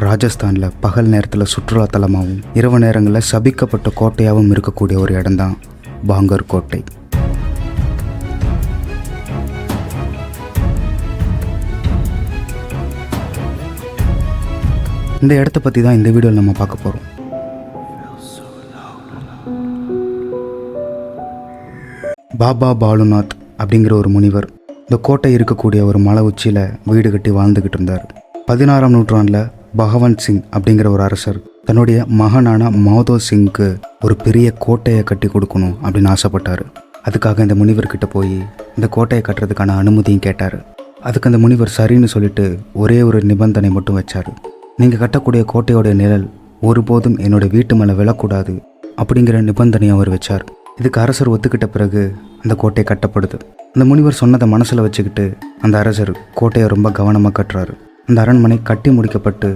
ராஜஸ்தானில் பகல் நேரத்தில் சுற்றுலாத்தலமாகவும் இரவு நேரங்களில் சபிக்கப்பட்ட கோட்டையாகவும் இருக்கக்கூடிய ஒரு இடம்தான் பாங்கர் கோட்டை. இந்த இடத்த பற்றி தான் இந்த வீடியோவில் நம்ம பார்க்க போகிறோம். பாபா பாலுநாத் அப்படிங்கிற ஒரு முனிவர் இந்த கோட்டை இருக்கக்கூடிய ஒரு மலை உச்சியில் வீடு கட்டி வாழ்ந்துக்கிட்டு இருந்தார். 16ஆம் நூற்றாண்டில் பகவந்த் சிங் அப்படிங்கிற ஒரு அரசர் தன்னுடைய மகனான மாதோ சிங்க்கு ஒரு பெரிய கோட்டையை கட்டி கொடுக்கணும் அப்படின்னு ஆசைப்பட்டார். அதுக்காக இந்த முனிவர்கிட்ட போய் இந்த கோட்டையை கட்டுறதுக்கான அனுமதியும் கேட்டார். அதுக்கு அந்த முனிவர் சரின்னு சொல்லிட்டு ஒரே ஒரு நிபந்தனை மட்டும் வச்சார். நீங்கள் கட்டக்கூடிய கோட்டையோடைய நிழல் ஒருபோதும் என்னோட வீட்டு மேலே விழக்கூடாது அப்படிங்கிற நிபந்தனையை அவர் வச்சார். இதுக்கு அரசர் ஒத்துக்கிட்ட பிறகு அந்த கோட்டை கட்டப்படுது. அந்த முனிவர் சொன்னதை மனசில் வச்சுக்கிட்டு அந்த அரசர் கோட்டையை ரொம்ப கவனமாக கட்டுறாரு. அந்த அரண்மனை கட்டி முடிக்கப்பட்டு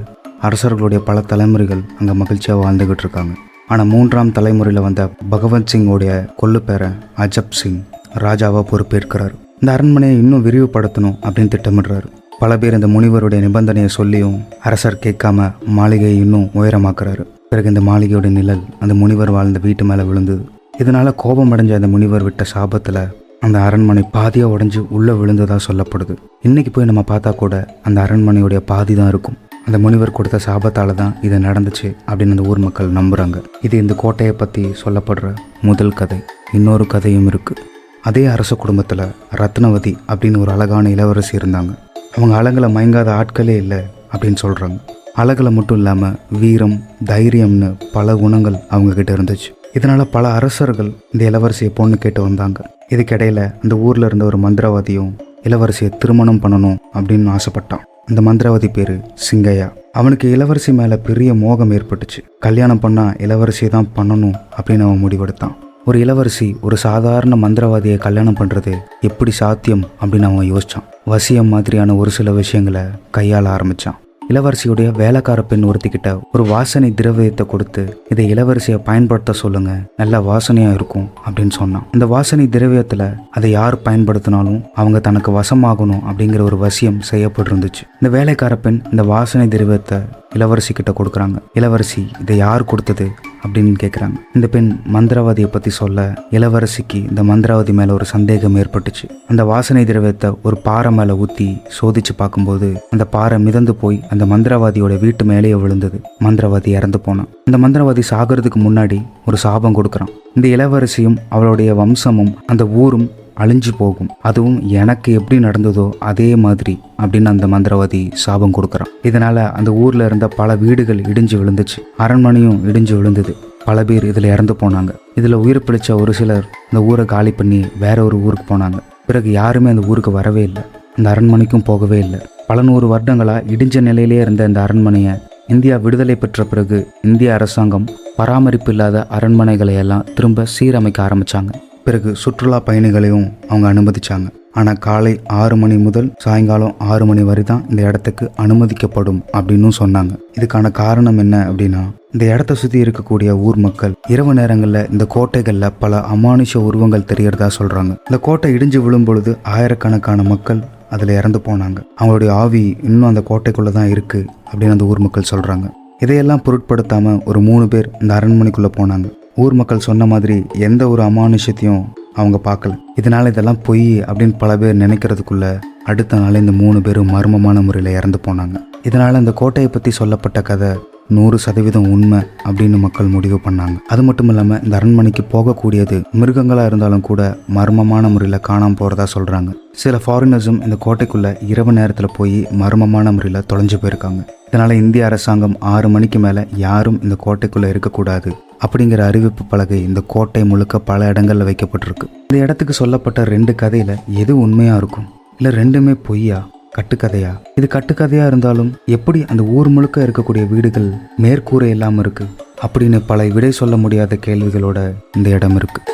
அரசர்களுடைய பல தலைமுறைகள் அங்கே மகிழ்ச்சியாக வாழ்ந்துக்கிட்டு இருக்காங்க. ஆனால் 3ஆம் தலைமுறையில் வந்த பகவந்த் சிங்கோடைய கொள்ளுப்பேரன் அஜப் சிங் ராஜாவாக பொறுப்பேற்கிறார். இந்த அரண்மனையை இன்னும் விரிவுபடுத்தணும் அப்படின்னு திட்டமிடுறாரு. பல பேர் இந்த முனிவருடைய நிபந்தனையை சொல்லியும் அரசர் கேட்காம மாளிகையை இன்னும் உயரமாக்குறாரு. பிறகு இந்த மாளிகையோட நிழல் அந்த முனிவர் வாழ்ந்த வீட்டு மேலே விழுந்தது. இதனால கோபம் அடைஞ்ச அந்த முனிவர் விட்ட சாபத்தில் அந்த அரண்மனை பாதியாக உடஞ்சி உள்ளே விழுந்ததாக சொல்லப்படுது. இன்றைக்கி போய் நம்ம பார்த்தா கூட அந்த அரண்மனையுடைய பாதி தான் இருக்கும். அந்த முனிவர் கொடுத்த சாபத்தால் தான் இது நடந்துச்சு அப்படின்னு அந்த ஊர் மக்கள் நம்புகிறாங்க. இது இந்த கோட்டையை பற்றி சொல்லப்படுற முதல் கதை. இன்னொரு கதையும் இருக்குது. அதே அரச குடும்பத்தில் ரத்னவதி அப்படின்னு ஒரு அழகான இளவரசி இருந்தாங்க. அவங்க அழகில் மயங்காத ஆட்களே இல்லை அப்படின்னு சொல்கிறாங்க. அழகில் மட்டும் இல்லாமல் வீரம், தைரியம்னு பல குணங்கள் அவங்கக்கிட்ட இருந்துச்சு. இதனால் பல அரசர்கள் இந்த இளவரசியை பொண்ணு கேட்டு வந்தாங்க. இதுக்கிடையில் அந்த ஊரில் இருந்த ஒரு மந்திரவாதியும் இளவரசியை திருமணம் பண்ணணும் அப்படின்னு ஆசைப்பட்டான். அந்த மந்திரவாதி பேர் சிங்கையா. அவனுக்கு இளவரசி மேலே பெரிய மோகம் ஏற்பட்டுச்சு. கல்யாணம் பண்ணால் இளவரசியை தான் பண்ணணும் அப்படின்னு அவன் முடிவெடுத்தான். ஒரு இளவரசி ஒரு சாதாரண மந்திரவாதியை கல்யாணம் பண்ணுறது எப்படி சாத்தியம் அப்படின்னு அவன் யோசித்தான். வசியம் மாதிரியான ஒரு சில விஷயங்களை கையாள ஆரம்பித்தான். இளவரசியுடைய வேலைக்கார பெண் ஒருத்திக்கிட்ட ஒரு வாசனை திரவியத்தை கொடுத்து இதை இளவரசியை பயன்படுத்த சொல்லுங்க, நல்ல வாசனையா இருக்கும் அப்படின்னு சொன்னான். இந்த வாசனை திரவியத்துல அதை யார் பயன்படுத்தினாலும் அவங்க தனக்கு வசமாகணும் அப்படிங்கிற ஒரு வசியம் செய்யப்பட்டிருந்துச்சு. இந்த வேலைக்கார பெண் இந்த வாசனை திரவியத்தை இளவரசி கிட்ட கொடுக்குறாங்க. இளவரசி இதை யார் கொடுத்தது அப்படின்னு கேட்குறாங்க. இந்த பெண் மந்திரவாதியை பற்றி சொல்ல இளவரசிக்கு இந்த மந்திரவாதி மேலே ஒரு சந்தேகம் ஏற்பட்டுச்சு. அந்த வாசனை திரவியத்தை ஒரு பாறை மேலே ஊற்றி சோதிச்சு பார்க்கும்போது அந்த பாறை மிதந்து போய் அந்த மந்திரவாதியோட வீட்டு மேலேயே விழுந்தது. மந்திரவாதி இறந்து போனான். இந்த மந்திரவாதி சாகிறதுக்கு முன்னாடி ஒரு சாபம் கொடுக்குறான். இந்த இளவரசியும் அவளுடைய வம்சமும் அந்த ஊரும் அழிஞ்சு போகும், அதுவும் எனக்கு எப்படி நடந்ததோ அதே மாதிரி அப்படின்னு அந்த மந்திரவாதி சாபம் கொடுக்குறான். இதனால அந்த ஊர்ல இருந்த பல வீடுகள் இடிஞ்சு விழுந்துச்சு. அரண்மனையும் இடிஞ்சு விழுந்தது. பல பேர் இதில் இறந்து போனாங்க. இதில் உயிர் பிழைச்ச ஒரு சிலர் இந்த ஊரை காலி பண்ணி வேற ஒரு ஊருக்கு போனாங்க. பிறகு யாருமே அந்த ஊருக்கு வரவே இல்லை. அந்த அரண்மனைக்கும் போகவே இல்லை. பல 100 வருடங்களா இடிஞ்ச நிலையிலே இருந்த இந்த அரண்மனையை இந்தியா விடுதலை பெற்ற பிறகு இந்திய அரசாங்கம் பராமரிப்பு இல்லாத அரண்மனைகளை எல்லாம் திரும்ப சீரமைக்க ஆரம்பிச்சாங்க. பிறகு சுற்றுலா பயணிகளையும் அவங்க அனுமதிச்சாங்க. ஆனால் காலை 6 மணி முதல் சாயங்காலம் 6 மணி வரை தான் இந்த இடத்துக்கு அனுமதிக்கப்படும் அப்படின்னு சொன்னாங்க. இதுக்கான காரணம் என்ன அப்படின்னா, இந்த இடத்த சுற்றி இருக்கக்கூடிய ஊர் மக்கள் இரவு நேரங்களில் இந்த கோட்டைகளில் பல அமானுஷ உருவங்கள் தெரியறதா சொல்கிறாங்க. இந்த கோட்டை இடிஞ்சு விழும் பொழுது ஆயிரக்கணக்கான மக்கள் அதில் இறந்து போனாங்க. அவங்களுடைய ஆவி இன்னும் அந்த கோட்டைக்குள்ளே தான் இருக்குது அப்படின்னு அந்த ஊர் மக்கள் சொல்கிறாங்க. இதையெல்லாம் பொருட்படுத்தாமல் ஒரு 3 பேர் இந்த அரண்மனைக்குள்ளே போனாங்க. ஊர் மக்கள் சொன்ன மாதிரி எந்த ஒரு அமானுஷத்தையும் அவங்க பார்க்கல. இதனால் இதெல்லாம் பொய் அப்படின்னு பல பேர் நினைக்கிறதுக்குள்ள அடுத்த நாள் இந்த 3 பேரும் மர்மமான முறையில் இறந்து போனாங்க. இதனால் இந்த கோட்டையை பற்றி சொல்லப்பட்ட கதை 100% உண்மை அப்படின்னு மக்கள் முடிவு பண்ணாங்க. அது மட்டும் இல்லாமல் இந்த அரண்மனைக்கு போகக்கூடியது மிருகங்களாக இருந்தாலும் கூட மர்மமான முறையில் காணாமல் போகிறதா சொல்கிறாங்க. சில ஃபாரினர்ஸும் இந்த கோட்டைக்குள்ளே இரவு நேரத்தில் போய் மர்மமான முறையில் தொலைஞ்சு போயிருக்காங்க. இதனால் இந்திய அரசாங்கம் 6 மணிக்கு மேலே யாரும் இந்த கோட்டைக்குள்ளே இருக்கக்கூடாது அப்படிங்கிற அறிவிப்பு பலகை இந்த கோட்டை முழுக்க பல இடங்களில் வைக்கப்பட்டிருக்கு. இந்த இடத்துக்கு சொல்லப்பட்ட 2 கதையில் எது உண்மையாக இருக்கும், இல்லை ரெண்டுமே பொய்யா, கட்டுக்கதையா? இது கட்டுக்கதையாக இருந்தாலும் எப்படி அந்த ஊர் முழுக்க இருக்கக்கூடிய வீடுகள் மேற்கூரை இல்லாமல் இருக்குது அப்படின்னு பல விடை சொல்ல முடியாத கேள்விகளோட இந்த இடம் இருக்குது.